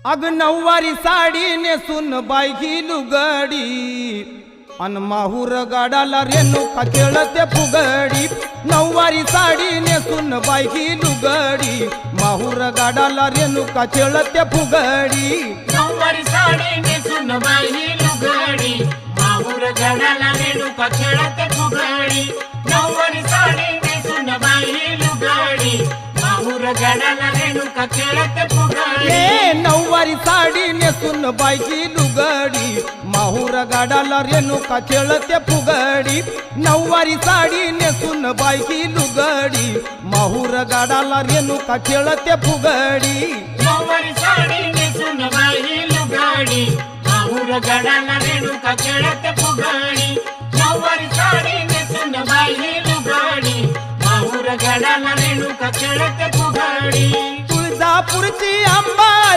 अग नऊवारी साडी नेसून बाई ही लुगडी अन माहूर गाडाला रेणुका खेळते फुगडी। नऊवारी साडी नेसून बाई ही लुगडी माहूर गाडाला रेणुका खेळते फुगडी। नऊवारी साडी नेसून बाई ही लुगडी माहूर गाडाला रेणुका खेळते फुगडी। नऊवारी साडी नेसून बाई ही लुगडी माहूर गाडाला रेणुका खेळते फुगडी। नऊवारी साडी नेसून बाई ही लुगडी माहूर गाडाला रेणुका खेळते फुगडी। नऊवारी साडी नेसून बाई ही लुगडी माहूर गाडाला रेणुका खेळते फुगडी। नऊवारी साडी नेसून बाई ही लुगडी माहूर गाडाला रेणुका खेळते फुगडी। नऊवारी साडी नेसून बाई ही लुगडी माहूर गाडाला रेणुका खेळते फुगडी। तुळजापूरची अंबाली